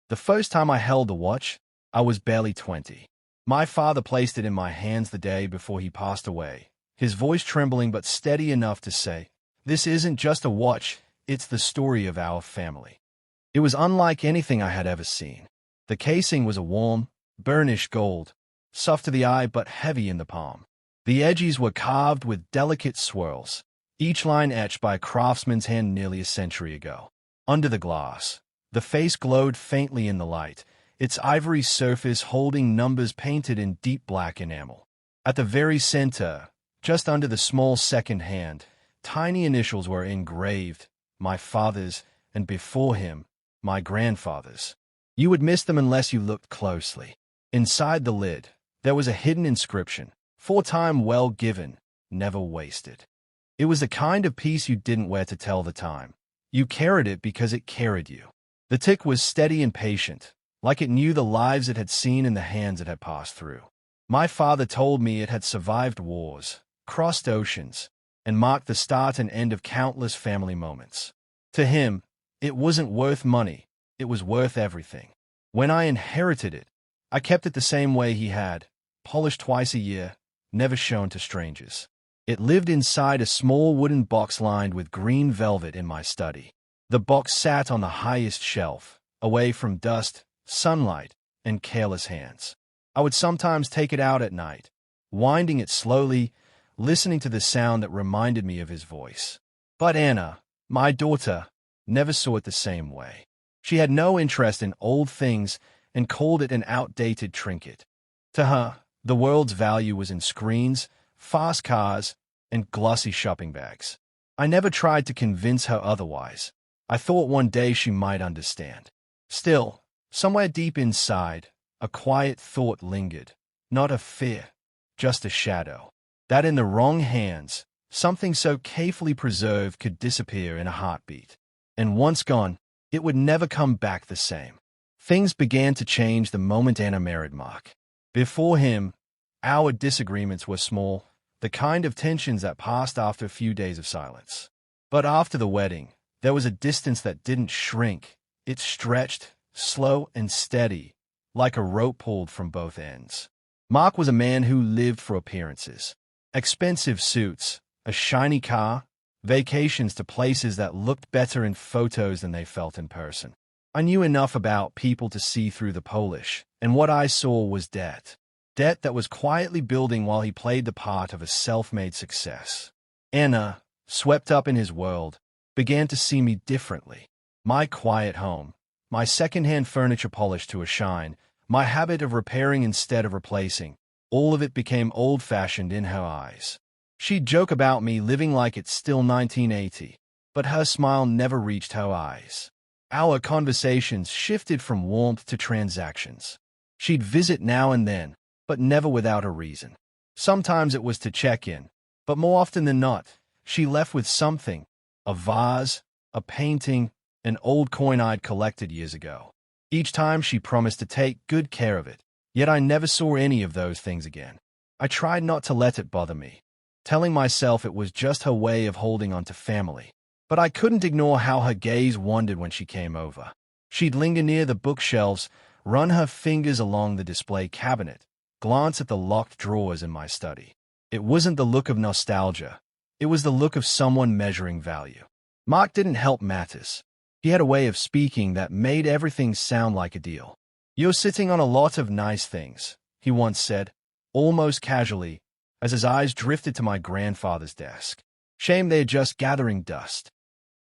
The first time I held the watch, I was barely 20. My father placed it in my hands the day before he passed away, his voice trembling but steady enough to say, "This isn't just a watch, it's the story of our family." It was unlike anything I had ever seen. The casing was a warm, burnished gold, soft to the eye but heavy in the palm. The edges were carved with delicate swirls, each line etched by a craftsman's hand nearly a century ago. Under the glass, the face glowed faintly in the light, its ivory surface holding numbers painted in deep black enamel. At the very center, just under the small second hand, tiny initials were engraved, my father's, and before him, my grandfather's. You would miss them unless you looked closely. Inside the lid, there was a hidden inscription, "For time well given, never wasted." It was the kind of piece you didn't wear to tell the time. You carried it because it carried you. The tick was steady and patient, like it knew the lives it had seen and the hands it had passed through. My father told me it had survived wars, crossed oceans, and marked the start and end of countless family moments. To him, it wasn't worth money, it was worth everything. When I inherited it, I kept it the same way he had, polished twice a year, never shown to strangers. It lived inside a small wooden box lined with green velvet in my study. The box sat on the highest shelf, away from dust, sunlight, and careless hands. I would sometimes take it out at night, winding it slowly, listening to the sound that reminded me of his voice. But Anna, my daughter, never saw it the same way. She had no interest in old things and called it an outdated trinket. To her, the world's value was in screens, fast cars, and glossy shopping bags. I never tried to convince her otherwise. I thought one day she might understand. Still, somewhere deep inside, a quiet thought lingered, not a fear, just a shadow. That in the wrong hands, something so carefully preserved could disappear in a heartbeat. And once gone, it would never come back the same. Things began to change the moment Anna married Mark. Before him, our disagreements were small, the kind of tensions that passed after a few days of silence. But after the wedding, there was a distance that didn't shrink. It stretched, slow and steady, like a rope pulled from both ends. Mark was a man who lived for appearances. Expensive suits, a shiny car, vacations to places that looked better in photos than they felt in person. I knew enough about people to see through the polish, and what I saw was debt. Debt that was quietly building while he played the part of a self-made success. Anna, swept up in his world, began to see me differently. My quiet home, my second-hand furniture polished to a shine, my habit of repairing instead of replacing, all of it became old-fashioned in her eyes. She'd joke about me living like it's still 1980, but her smile never reached her eyes. Our conversations shifted from warmth to transactions. She'd visit now and then, but never without a reason. Sometimes it was to check in, but more often than not, she left with something, a vase, a painting, an old coin I'd collected years ago. Each time she promised to take good care of it, yet I never saw any of those things again. I tried not to let it bother me, telling myself it was just her way of holding on to family. But I couldn't ignore how her gaze wandered when she came over. She'd linger near the bookshelves, run her fingers along the display cabinet, glance at the locked drawers in my study. It wasn't the look of nostalgia. It was the look of someone measuring value. Mark didn't help matters. He had a way of speaking that made everything sound like a deal. "You're sitting on a lot of nice things," he once said, almost casually, as his eyes drifted to my grandfather's desk. "Shame they're just gathering dust."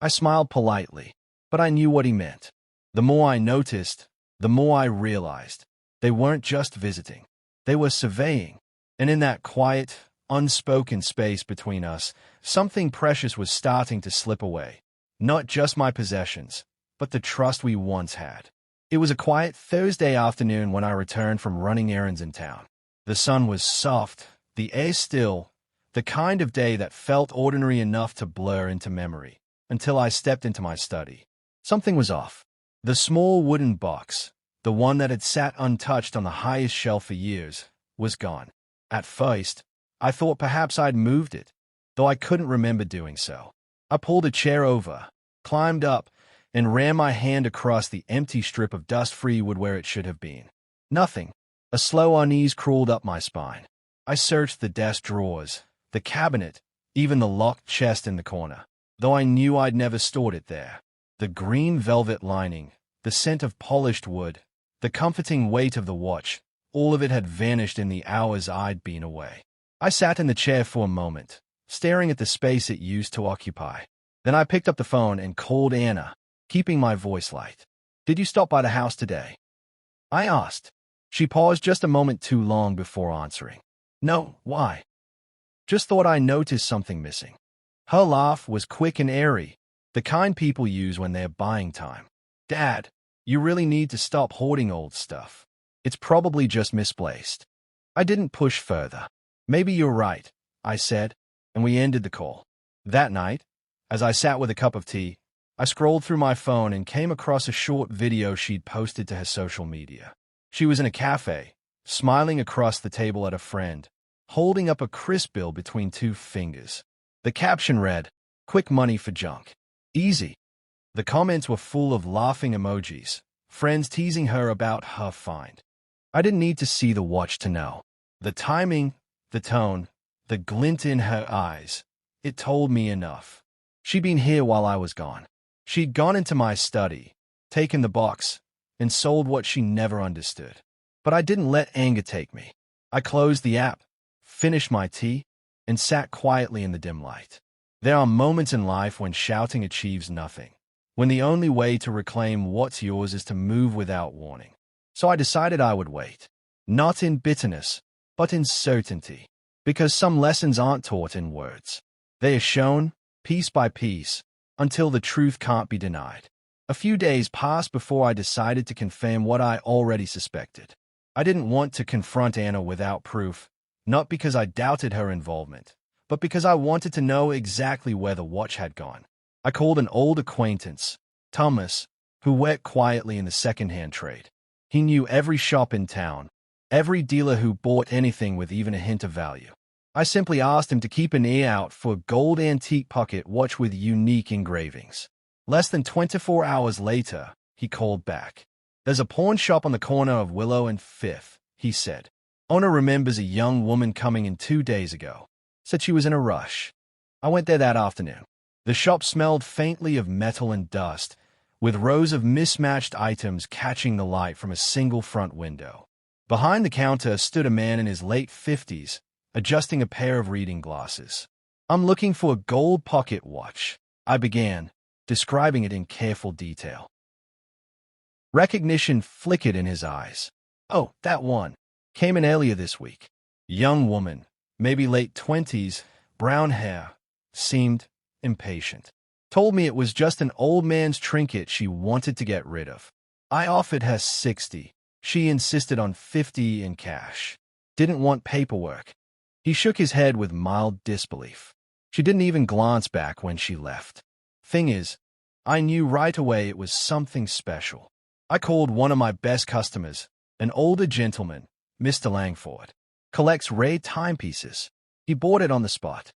I smiled politely, but I knew what he meant. The more I noticed, the more I realized. They weren't just visiting. They were surveying. And in that quiet, unspoken space between us, something precious was starting to slip away. Not just my possessions, but the trust we once had. It was a quiet Thursday afternoon when I returned from running errands in town. The sun was soft, the air still, the kind of day that felt ordinary enough to blur into memory, until I stepped into my study. Something was off. The small wooden box, the one that had sat untouched on the highest shelf for years, was gone. At first, I thought perhaps I'd moved it, though I couldn't remember doing so. I pulled a chair over, climbed up, and ran my hand across the empty strip of dust-free wood where it should have been. Nothing. A slow unease crawled up my spine. I searched the desk drawers, the cabinet, even the locked chest in the corner, though I knew I'd never stored it there. The green velvet lining, the scent of polished wood, the comforting weight of the watch, all of it had vanished in the hours I'd been away. I sat in the chair for a moment, staring at the space it used to occupy. Then I picked up the phone and called Anna, keeping my voice light. "Did you stop by the house today?" I asked. She paused just a moment too long before answering. "No, why?" "Just thought I noticed something missing." Her laugh was quick and airy, the kind people use when they're buying time. "Dad, you really need to stop hoarding old stuff. It's probably just misplaced." I didn't push further. "Maybe you're right," I said, and we ended the call. That night, as I sat with a cup of tea, I scrolled through my phone and came across a short video she'd posted to her social media. She was in a cafe, smiling across the table at a friend, holding up a crisp bill between two fingers. The caption read, "Quick money for junk. Easy." The comments were full of laughing emojis, friends teasing her about her find. I didn't need to see the watch to know. The timing, the tone, the glint in her eyes, it told me enough. She'd been here while I was gone. She'd gone into my study, taken the box, and sold what she never understood. But I didn't let anger take me. I closed the app, finished my tea, and sat quietly in the dim light. There are moments in life when shouting achieves nothing, when the only way to reclaim what's yours is to move without warning. So I decided I would wait, not in bitterness, but in certainty, because some lessons aren't taught in words. They are shown, piece by piece, until the truth can't be denied. A few days passed before I decided to confirm what I already suspected. I didn't want to confront Anna without proof, not because I doubted her involvement, but because I wanted to know exactly where the watch had gone. I called an old acquaintance, Thomas, who worked quietly in the second-hand trade. He knew every shop in town, every dealer who bought anything with even a hint of value. I simply asked him to keep an ear out for a gold antique pocket watch with unique engravings. Less than 24 hours later, he called back. "There's a pawn shop on the corner of Willow and Fifth," he said. "Owner remembers a young woman coming in 2 days ago. Said she was in a rush." I went there that afternoon. The shop smelled faintly of metal and dust, with rows of mismatched items catching the light from a single front window. Behind the counter stood a man in his late 50s, adjusting a pair of reading glasses. "I'm looking for a gold pocket watch," I began, describing it in careful detail. Recognition flickered in his eyes. "Oh, that one. Came in earlier this week." Young woman, maybe late 20s, brown hair, seemed impatient. Told me it was just an old man's trinket she wanted to get rid of. I offered her 60. She insisted on 50 in cash. Didn't want paperwork. He shook his head with mild disbelief. She didn't even glance back when she left. Thing is, I knew right away it was something special. I called one of my best customers, an older gentleman, Mr. Langford. Collects rare timepieces. He bought it on the spot.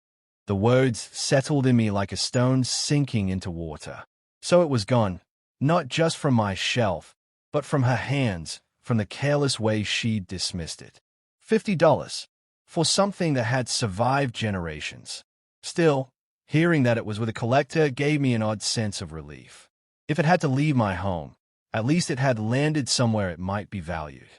The words settled in me like a stone sinking into water. So it was gone, not just from my shelf, but from her hands, from the careless way she'd dismissed it. $50 for something that had survived generations. Still, hearing that it was with a collector gave me an odd sense of relief. If it had to leave my home, at least it had landed somewhere it might be valued.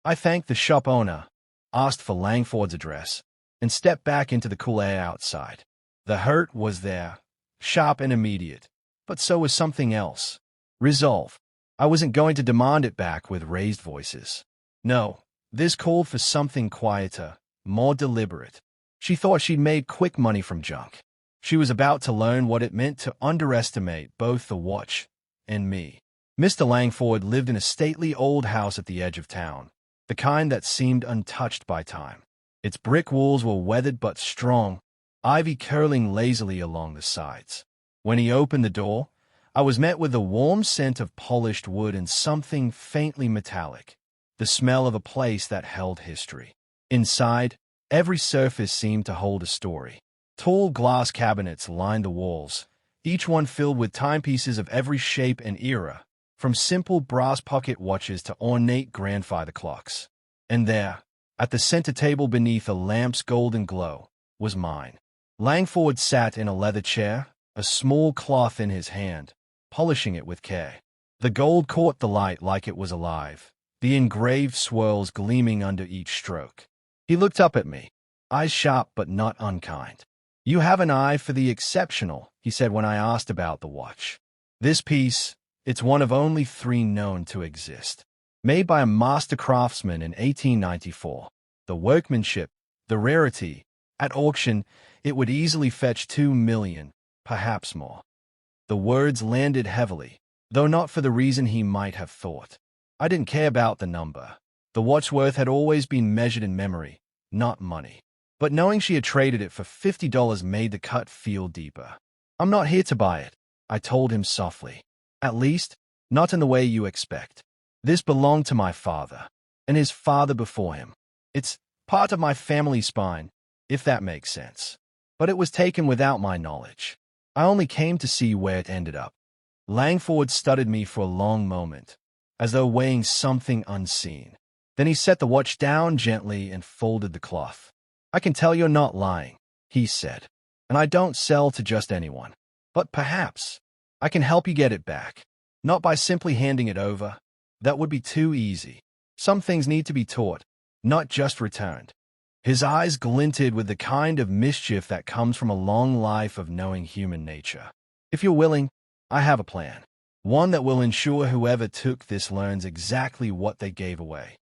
I thanked the shop owner, asked for Langford's address, and stepped back into the cool air outside. The hurt was there, sharp and immediate, but so was something else. Resolve. I wasn't going to demand it back with raised voices. No, this called for something quieter, more deliberate. She thought she'd made quick money from junk. She was about to learn what it meant to underestimate both the watch and me. Mr. Langford lived in a stately old house at the edge of town, the kind that seemed untouched by time. Its brick walls were weathered but strong, ivy curling lazily along the sides. When he opened the door, I was met with the warm scent of polished wood and something faintly metallic, the smell of a place that held history. Inside, every surface seemed to hold a story. Tall glass cabinets lined the walls, each one filled with timepieces of every shape and era, from simple brass pocket watches to ornate grandfather clocks. And there, at the center table beneath a lamp's golden glow, was mine. Langford sat in a leather chair, a small cloth in his hand, polishing it with care. The gold caught the light like it was alive, the engraved swirls gleaming under each stroke. He looked up at me, eyes sharp but not unkind. "You have an eye for the exceptional," he said when I asked about the watch. "This piece, it's one of only 3 known to exist. Made by a master craftsman in 1894. The workmanship, the rarity, at auction, it would easily fetch 2 million, perhaps more." The words landed heavily, though not for the reason he might have thought. I didn't care about the number. The watch's worth had always been measured in memory, not money. But knowing she had traded it for $50 made the cut feel deeper. "I'm not here to buy it," I told him softly. "At least, not in the way you expect. This belonged to my father, and his father before him. It's part of my family spine, if that makes sense. But it was taken without my knowledge. I only came to see where it ended up." Langford studied me for a long moment, as though weighing something unseen. Then he set the watch down gently and folded the cloth. "I can tell you're not lying," he said, "and I don't sell to just anyone. But perhaps I can help you get it back. Not by simply handing it over. That would be too easy. Some things need to be taught, not just returned." His eyes glinted with the kind of mischief that comes from a long life of knowing human nature. "If you're willing, I have a plan. One that will ensure whoever took this learns exactly what they gave away."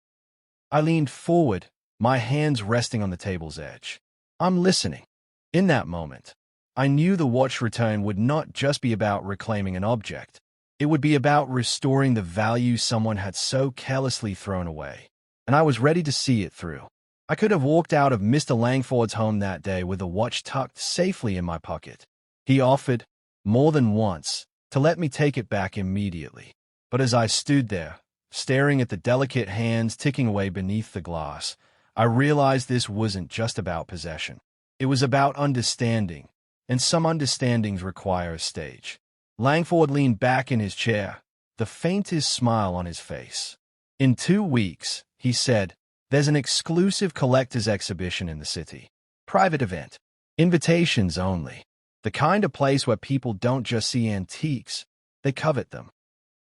I leaned forward, my hands resting on the table's edge. "I'm listening." In that moment, I knew the watch return would not just be about reclaiming an object. It would be about restoring the value someone had so carelessly thrown away. And I was ready to see it through. I could have walked out of Mr. Langford's home that day with the watch tucked safely in my pocket. He offered, more than once, to let me take it back immediately. But as I stood there, staring at the delicate hands ticking away beneath the glass, I realized this wasn't just about possession. It was about understanding, and some understandings require a stage. Langford leaned back in his chair, the faintest smile on his face. "In 2 weeks," he said, "there's an exclusive collector's exhibition in the city. Private event. Invitations only. The kind of place where people don't just see antiques, they covet them."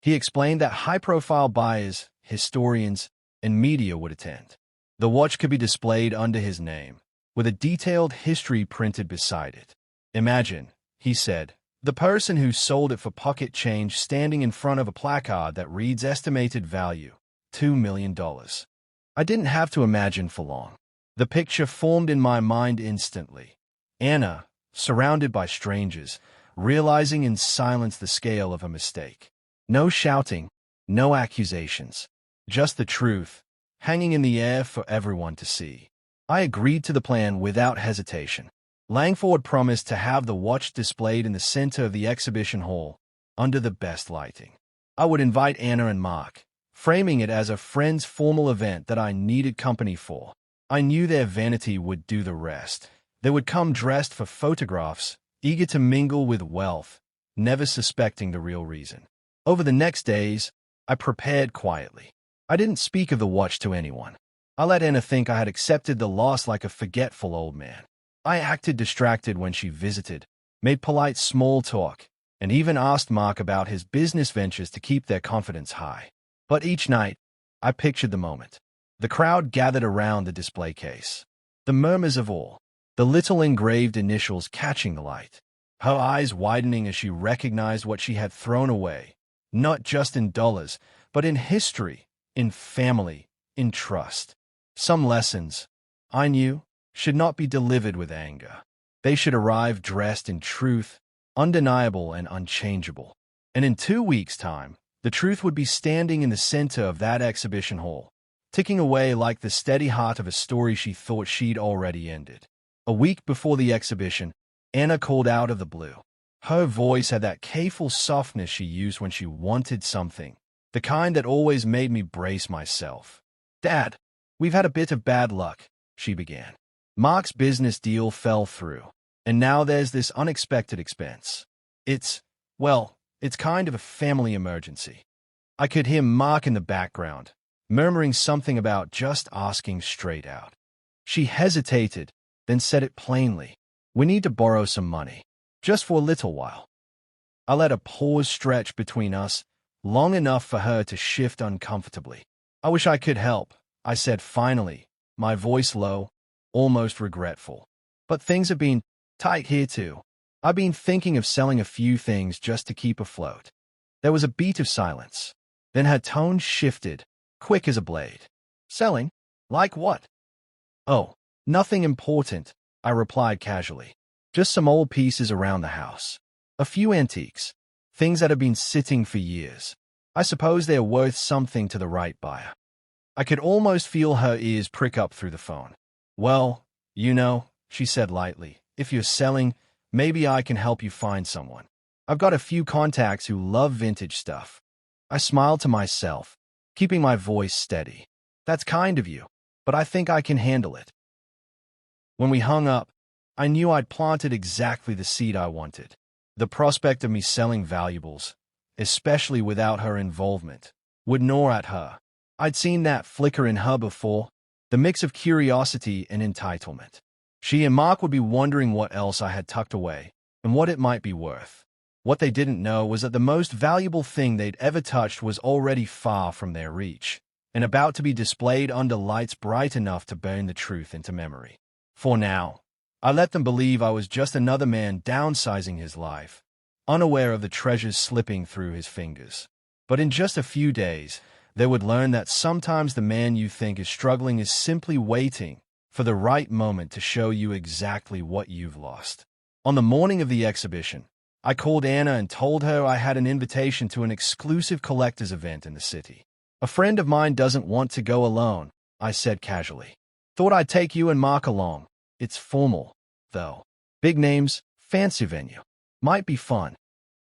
He explained that high-profile buyers, historians, and media would attend. The watch could be displayed under his name, with a detailed history printed beside it. "Imagine," he said, "the person who sold it for pocket change standing in front of a placard that reads estimated value, $2 million. I didn't have to imagine for long. The picture formed in my mind instantly. Anna, surrounded by strangers, realizing in silence the scale of a mistake. No shouting, no accusations, just the truth, hanging in the air for everyone to see. I agreed to the plan without hesitation. Langford promised to have the watch displayed in the center of the exhibition hall, under the best lighting. I would invite Anna and Mark, framing it as a friend's formal event that I needed company for. I knew their vanity would do the rest. They would come dressed for photographs, eager to mingle with wealth, never suspecting the real reason. Over the next days, I prepared quietly. I didn't speak of the watch to anyone. I let Anna think I had accepted the loss like a forgetful old man. I acted distracted when she visited, made polite small talk, and even asked Mark about his business ventures to keep their confidence high. But each night, I pictured the moment. The crowd gathered around the display case. The murmurs of all. The little engraved initials catching the light. Her eyes widening as she recognized what she had thrown away. Not just in dollars, but in history, in family, in trust. Some lessons, I knew, should not be delivered with anger. They should arrive dressed in truth, undeniable and unchangeable. And in 2 weeks' time, the truth would be standing in the center of that exhibition hall, ticking away like the steady heart of a story she thought she'd already ended. A week before the exhibition, Anna called out of the blue. Her voice had that careful softness she used when she wanted something, the kind that always made me brace myself. "Dad, we've had a bit of bad luck," she began. "Mark's business deal fell through, and now there's this unexpected expense. It's kind of a family emergency. I could hear Mark in the background, murmuring something about just asking straight out. She hesitated, then said it plainly. We need to borrow some money, just for a little while. I let a pause stretch between us, long enough for her to shift uncomfortably. I wish I could help, I said finally, my voice low, almost regretful. But things have been tight here too. I've been thinking of selling a few things just to keep afloat. There was a beat of silence. Then her tone shifted, quick as a blade. Selling? Like what? Oh, nothing important, I replied casually. Just some old pieces around the house. A few antiques. Things that have been sitting for years. I suppose they are worth something to the right buyer. I could almost feel her ears prick up through the phone. Well, she said lightly, if you're selling, maybe I can help you find someone. I've got a few contacts who love vintage stuff. I smiled to myself, keeping my voice steady. That's kind of you, but I think I can handle it. When we hung up, I knew I'd planted exactly the seed I wanted. The prospect of me selling valuables, especially without her involvement, would gnaw at her. I'd seen that flicker in her before, the mix of curiosity and entitlement. She and Mark would be wondering what else I had tucked away, and what it might be worth. What they didn't know was that the most valuable thing they'd ever touched was already far from their reach, and about to be displayed under lights bright enough to burn the truth into memory. For now, I let them believe I was just another man downsizing his life, unaware of the treasures slipping through his fingers. But in just a few days, they would learn that sometimes the man you think is struggling is simply waiting for the right moment to show you exactly what you've lost. On the morning of the exhibition, I called Anna and told her I had an invitation to an exclusive collector's event in the city. A friend of mine doesn't want to go alone, I said casually. Thought I'd take you and Mark along. It's formal, though. Big names, fancy venue. Might be fun.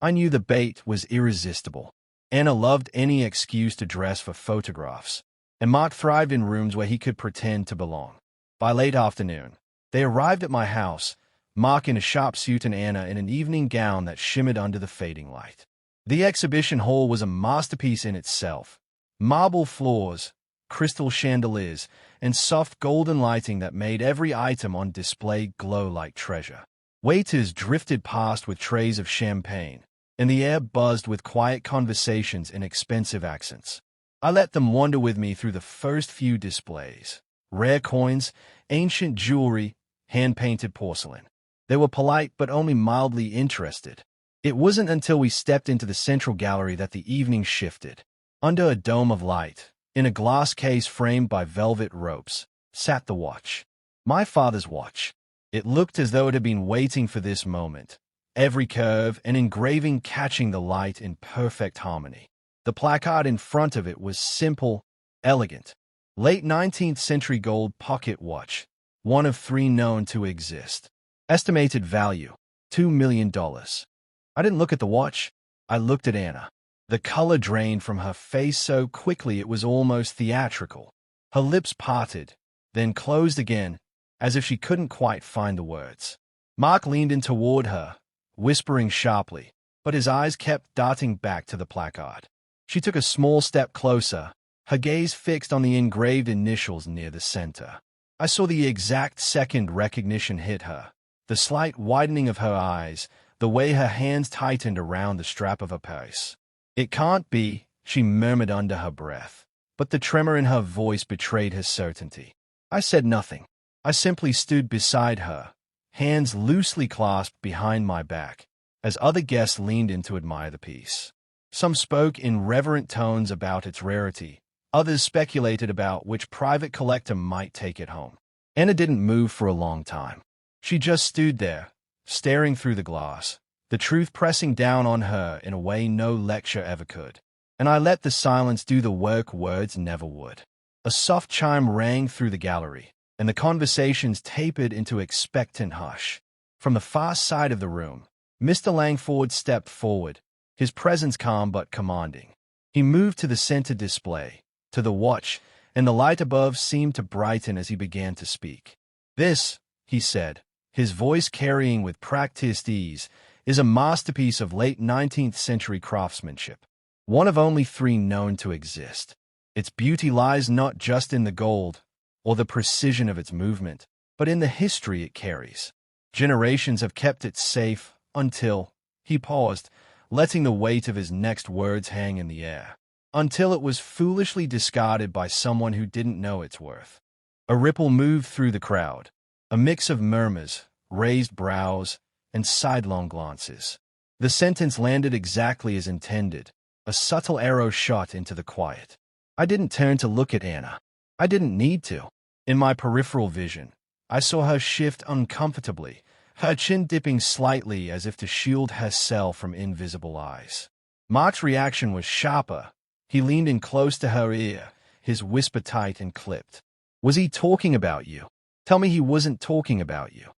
I knew the bait was irresistible. Anna loved any excuse to dress for photographs, and Mark thrived in rooms where he could pretend to belong. By late afternoon, they arrived at my house, Mark in a sharp suit and Anna in an evening gown that shimmered under the fading light. The exhibition hall was a masterpiece in itself. Marble floors, crystal chandeliers, and soft golden lighting that made every item on display glow like treasure. Waiters drifted past with trays of champagne, and the air buzzed with quiet conversations in expensive accents. I let them wander with me through the first few displays. Rare coins, ancient jewelry, hand-painted porcelain. They were polite but only mildly interested. It wasn't until we stepped into the central gallery that the evening shifted. Under a dome of light, in a glass case framed by velvet ropes, sat the watch. My father's watch. It looked as though it had been waiting for this moment, every curve and engraving catching the light in perfect harmony. The placard in front of it was simple, elegant. Late 19th century gold pocket watch, one of 3 known to exist. Estimated value, $2 million. I didn't look at the watch. I looked at Anna. The color drained from her face so quickly it was almost theatrical. Her lips parted, then closed again, as if she couldn't quite find the words. Mark leaned in toward her, whispering sharply, but his eyes kept darting back to the placard. She took a small step closer, her gaze fixed on the engraved initials near the center. I saw the exact second recognition hit her. The slight widening of her eyes, the way her hands tightened around the strap of her purse. It can't be, she murmured under her breath, but the tremor in her voice betrayed her certainty. I said nothing. I simply stood beside her, hands loosely clasped behind my back, as other guests leaned in to admire the piece. Some spoke in reverent tones about its rarity. Others speculated about which private collector might take it home. Anna didn't move for a long time. She just stood there, staring through the glass, the truth pressing down on her in a way no lecture ever could. And I let the silence do the work words never would. A soft chime rang through the gallery, and the conversations tapered into expectant hush. From the far side of the room, Mr. Langford stepped forward, his presence calm but commanding. He moved to the center display, to the watch, and the light above seemed to brighten as he began to speak. This, he said, his voice carrying with practiced ease, is a masterpiece of late 19th century craftsmanship, one of only 3 known to exist. Its beauty lies not just in the gold or the precision of its movement, but in the history it carries. Generations have kept it safe until he paused, letting the weight of his next words hang in the air, until it was foolishly discarded by someone who didn't know its worth. A ripple moved through the crowd, a mix of murmurs, raised brows, and sidelong glances. The sentence landed exactly as intended, a subtle arrow shot into the quiet. I didn't turn to look at Anna. I didn't need to. In my peripheral vision, I saw her shift uncomfortably, her chin dipping slightly as if to shield herself from invisible eyes. Mark's reaction was sharper. He leaned in close to her ear, his whisper tight and clipped. "Was he talking about you? Tell me he wasn't talking about you."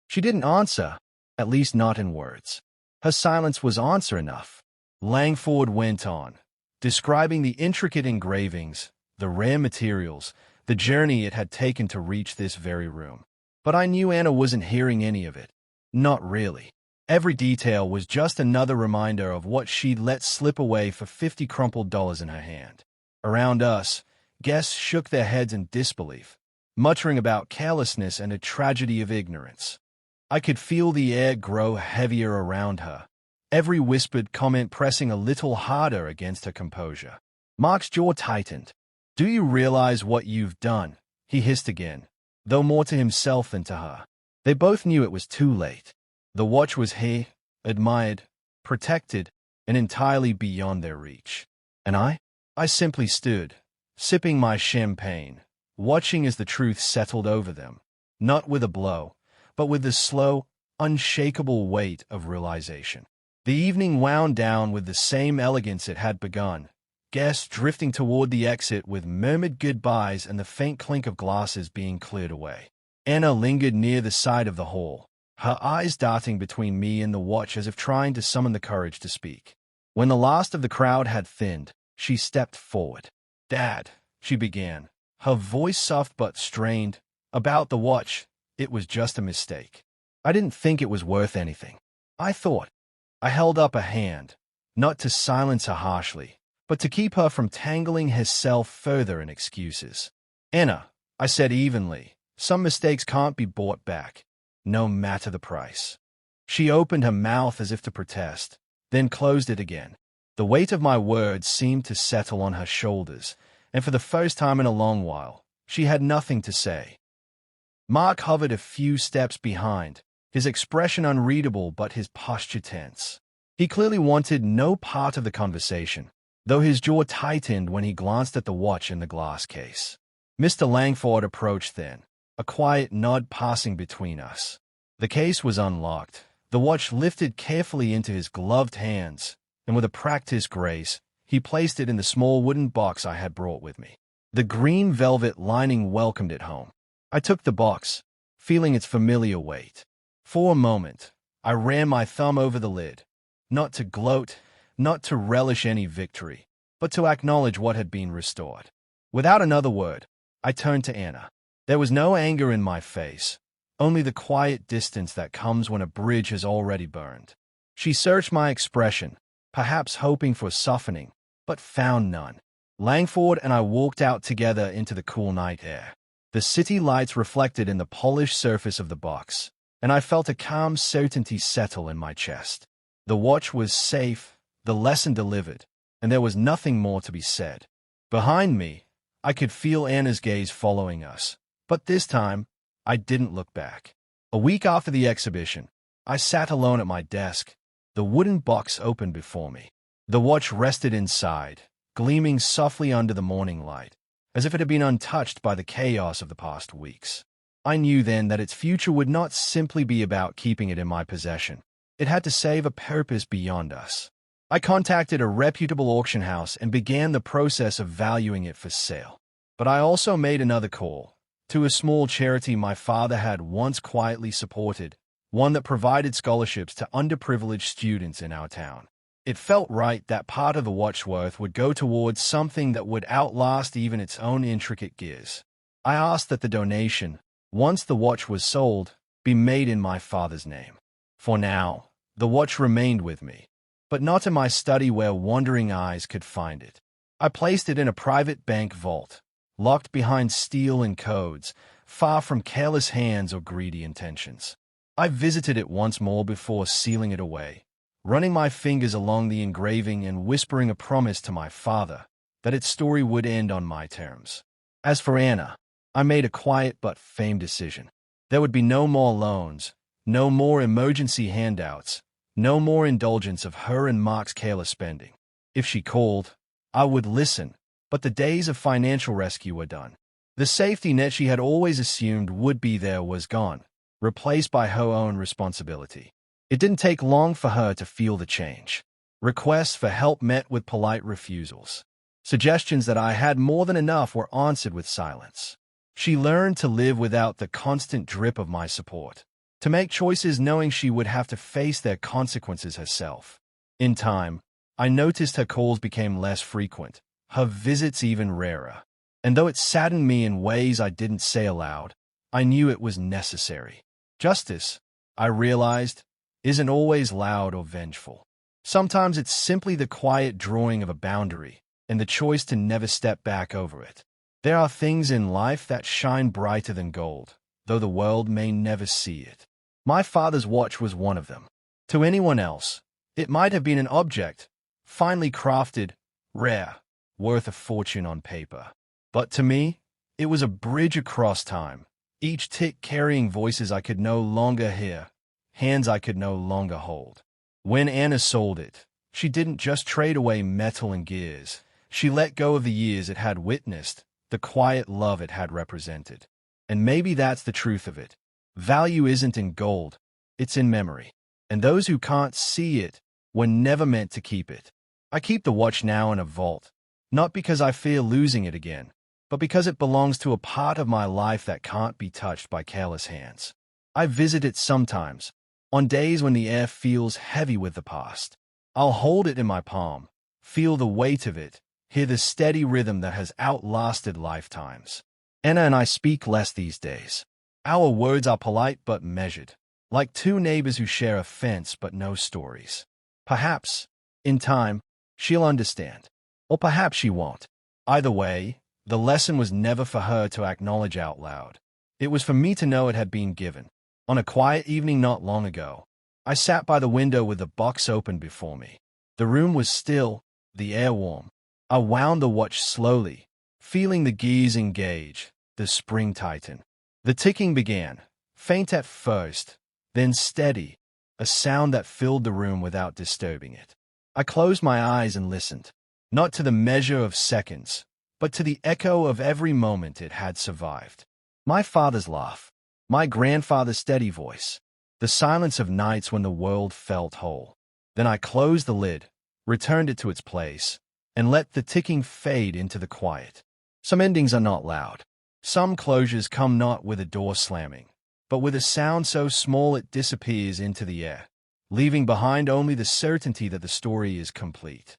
She didn't answer, at least not in words. Her silence was answer enough. Langford went on, describing the intricate engravings, the rare materials, the journey it had taken to reach this very room. But I knew Anna wasn't hearing any of it. Not really. Every detail was just another reminder of what she'd let slip away for 50 crumpled dollars in her hand. Around us, guests shook their heads in disbelief, muttering about carelessness and a tragedy of ignorance. I could feel the air grow heavier around her, every whispered comment pressing a little harder against her composure. Mark's jaw tightened. "Do you realize what you've done?" he hissed again, though more to himself than to her. They both knew it was too late. The watch was here, admired, protected, and entirely beyond their reach. And I simply stood, sipping my champagne, watching as the truth settled over them, not with a blow, but with the slow, unshakable weight of realization. The evening wound down with the same elegance it had begun, guests drifting toward the exit with murmured goodbyes and the faint clink of glasses being cleared away. Anna lingered near the side of the hall, her eyes darting between me and the watch as if trying to summon the courage to speak. When the last of the crowd had thinned, she stepped forward. "Dad," she began, her voice soft but strained. "About the watch, it was just a mistake. I didn't think it was worth anything. I thought." I held up a hand, not to silence her harshly, but to keep her from tangling herself further in excuses. "Anna," I said evenly, "some mistakes can't be bought back, no matter the price." She opened her mouth as if to protest, then closed it again. The weight of my words seemed to settle on her shoulders, and for the first time in a long while, she had nothing to say. Mark hovered a few steps behind, his expression unreadable but his posture tense. He clearly wanted no part of the conversation, though his jaw tightened when he glanced at the watch in the glass case. Mr. Langford approached then, a quiet nod passing between us. The case was unlocked, the watch lifted carefully into his gloved hands, and with a practiced grace, he placed it in the small wooden box I had brought with me. The green velvet lining welcomed it home. I took the box, feeling its familiar weight. For a moment, I ran my thumb over the lid, not to gloat, not to relish any victory, but to acknowledge what had been restored. Without another word, I turned to Anna. There was no anger in my face, only the quiet distance that comes when a bridge has already burned. She searched my expression, perhaps hoping for softening, but found none. Langford and I walked out together into the cool night air. The city lights reflected in the polished surface of the box, and I felt a calm certainty settle in my chest. The watch was safe, the lesson delivered, and there was nothing more to be said. Behind me, I could feel Anna's gaze following us, but this time, I didn't look back. A week after the exhibition, I sat alone at my desk, the wooden box open before me. The watch rested inside, gleaming softly under the morning light, as if it had been untouched by the chaos of the past weeks. I knew then that its future would not simply be about keeping it in my possession. It had to serve a purpose beyond us. I contacted a reputable auction house and began the process of valuing it for sale. But I also made another call, to a small charity my father had once quietly supported, one that provided scholarships to underprivileged students in our town. It felt right that part of the watch's worth would go towards something that would outlast even its own intricate gears. I asked that the donation, once the watch was sold, be made in my father's name. For now, The watch remained with me, but not in my study where wandering eyes could find it. I placed it in a private bank vault, locked behind steel and codes, far from careless hands or greedy intentions. I visited it once more before sealing it away, running my fingers along the engraving and whispering a promise to my father that its story would end on my terms. As for Anna, I made a quiet but firm decision. There would be no more loans, no more emergency handouts, no more indulgence of her and Mark's careless spending. If she called, I would listen, but the days of financial rescue were done. The safety net she had always assumed would be there was gone, replaced by her own responsibility. It didn't take long for her to feel the change. Requests for help met with polite refusals. Suggestions that I had more than enough were answered with silence. She learned to live without the constant drip of my support, to make choices knowing she would have to face their consequences herself. In time, I noticed her calls became less frequent, her visits even rarer. And though it saddened me in ways I didn't say aloud, I knew it was necessary. Justice, I realized, isn't always loud or vengeful. Sometimes it's simply the quiet drawing of a boundary and the choice to never step back over it. There are things in life that shine brighter than gold, though the world may never see it. My father's watch was one of them. To anyone else, it might have been an object, finely crafted, rare, worth a fortune on paper. But to me, it was a bridge across time, each tick carrying voices I could no longer hear, hands I could no longer hold. When Anna sold it, she didn't just trade away metal and gears. She let go of the years it had witnessed, the quiet love it had represented. And maybe that's the truth of it. Value isn't in gold, it's in memory. And those who can't see it were never meant to keep it. I keep the watch now in a vault, not because I fear losing it again, but because it belongs to a part of my life that can't be touched by careless hands. I visit it sometimes, on days when the air feels heavy with the past. I'll hold it in my palm, feel the weight of it, hear the steady rhythm that has outlasted lifetimes. Anna and I speak less these days. Our words are polite but measured, like two neighbors who share a fence but no stories. Perhaps, in time, she'll understand. Or perhaps she won't. Either way, the lesson was never for her to acknowledge out loud. It was for me to know it had been given. On a quiet evening not long ago, I sat by the window with the box open before me. The room was still, the air warm. I wound the watch slowly, feeling the gears engage, the spring tighten. The ticking began, faint at first, then steady, a sound that filled the room without disturbing it. I closed my eyes and listened, not to the measure of seconds, but to the echo of every moment it had survived. My father's laugh, my grandfather's steady voice, the silence of nights when the world felt whole. Then I closed the lid, returned it to its place, and let the ticking fade into the quiet. Some endings are not loud. Some closures come not with a door slamming, but with a sound so small it disappears into the air, leaving behind only the certainty that the story is complete.